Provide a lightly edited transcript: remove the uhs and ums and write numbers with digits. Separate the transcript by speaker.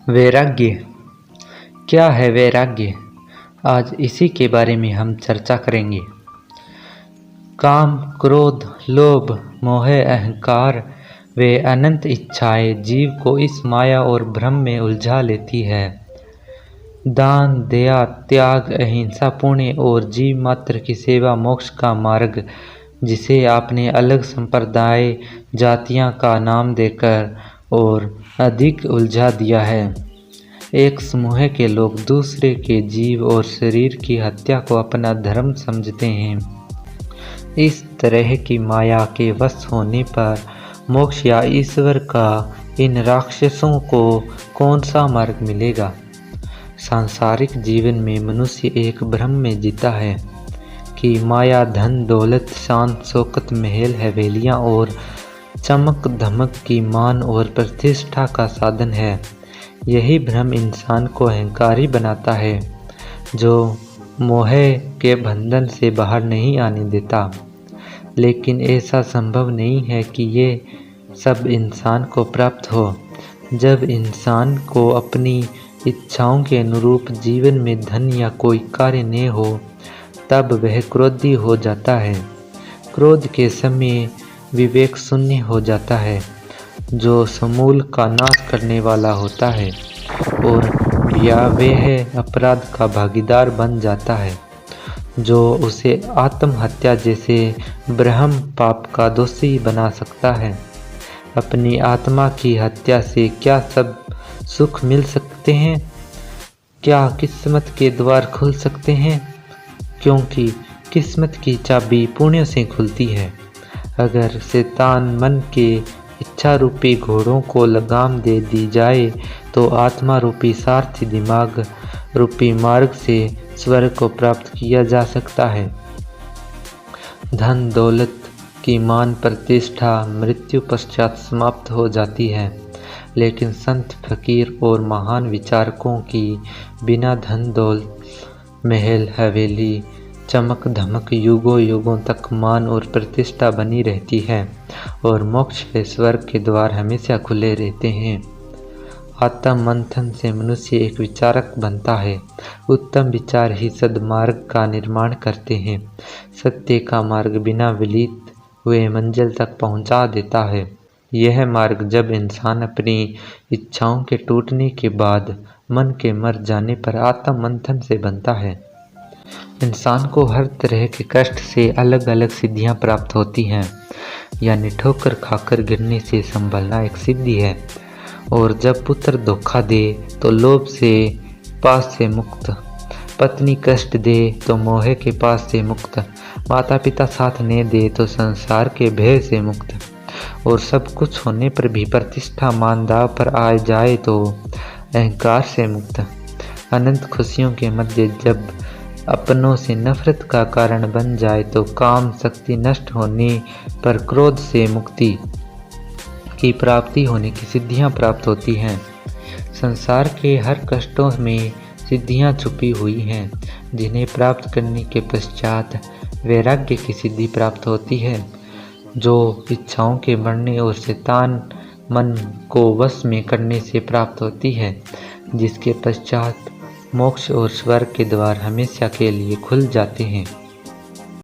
Speaker 1: वैराग्य। क्या है वैराग्य? आज इसी के बारे में हम चर्चा करेंगे। काम, क्रोध, लोभ, मोह, अहंकार वे अनंत इच्छाएं जीव को इस माया और भ्रम में उलझा लेती है। दान, दया, त्याग, अहिंसा, पुण्य और जीव मात्र की सेवा मोक्ष का मार्ग, जिसे आपने अलग संप्रदाय जातियां का नाम देकर और अधिक उलझा दिया है। एक समूह के लोग दूसरे के जीव और शरीर की हत्या को अपना धर्म समझते हैं। इस तरह की माया के वश होने पर मोक्ष या ईश्वर का इन राक्षसों को कौन सा मार्ग मिलेगा? सांसारिक जीवन में मनुष्य एक भ्रम में जीता है कि माया धन दौलत, शान शौकत, महल हवेलियां और चमक धमक की मान और प्रतिष्ठा का साधन है। यही भ्रम इंसान को अहंकारी बनाता है, जो मोह के बंधन से बाहर नहीं आने देता। लेकिन ऐसा संभव नहीं है कि ये सब इंसान को प्राप्त हो। जब इंसान को अपनी इच्छाओं के अनुरूप जीवन में धन या कोई कार्य न हो, तब वह क्रोधी हो जाता है। क्रोध के समय विवेक शून्य हो जाता है, जो समूल का नाश करने वाला होता है, और या वह अपराध का भागीदार बन जाता है, जो उसे आत्महत्या जैसे ब्रह्म पाप का दोषी बना सकता है। अपनी आत्मा की हत्या से क्या सब सुख मिल सकते हैं? क्या किस्मत के द्वार खुल सकते हैं? क्योंकि किस्मत की चाबी पुण्य से खुलती है। अगर शैतान मन के इच्छा रूपी घोड़ों को लगाम दे दी जाए, तो आत्मा रूपी सारथी दिमाग रूपी मार्ग से स्वर्ग को प्राप्त किया जा सकता है। धन दौलत की मान प्रतिष्ठा मृत्यु पश्चात समाप्त हो जाती है, लेकिन संत फकीर और महान विचारकों की बिना धन दौलत, महल हवेली, चमक धमक युगों युगों तक मान और प्रतिष्ठा बनी रहती है, और मोक्ष व स्वर्ग के द्वार हमेशा खुले रहते हैं। आत्म मंथन से मनुष्य एक विचारक बनता है। उत्तम विचार ही सद्मार्ग का निर्माण करते हैं। सत्य का मार्ग बिना विलीत हुए मंजिल तक पहुंचा देता है। यह मार्ग जब इंसान अपनी इच्छाओं के टूटने के बाद मन के मर जाने पर आत्म मंथन से बनता है। इंसान को हर तरह के कष्ट से अलग अलग सिद्धियां प्राप्त होती हैं, यानी ठोकर खाकर गिरने से संभलना एक सिद्धि है। और जब पुत्र धोखा दे तो लोभ से पास से मुक्त, पत्नी कष्ट दे तो मोह के पास से मुक्त, माता पिता साथ न दे तो संसार के भय से मुक्त, और सब कुछ होने पर भी प्रतिष्ठा मान दाव पर आ जाए तो अहंकार से मुक्त। अनंत खुशियों के मध्य जब अपनों से नफरत का कारण बन जाए तो काम शक्ति नष्ट होने पर क्रोध से मुक्ति की प्राप्ति होने की सिद्धियां प्राप्त होती हैं। संसार के हर कष्टों में सिद्धियां छुपी हुई हैं, जिन्हें प्राप्त करने के पश्चात वैराग्य की सिद्धि प्राप्त होती है, जो इच्छाओं के बढ़ने और शैतान मन को वश में करने से प्राप्त होती है, जिसके पश्चात मोक्ष और स्वर्ग के द्वार हमेशा के लिए खुल जाते हैं।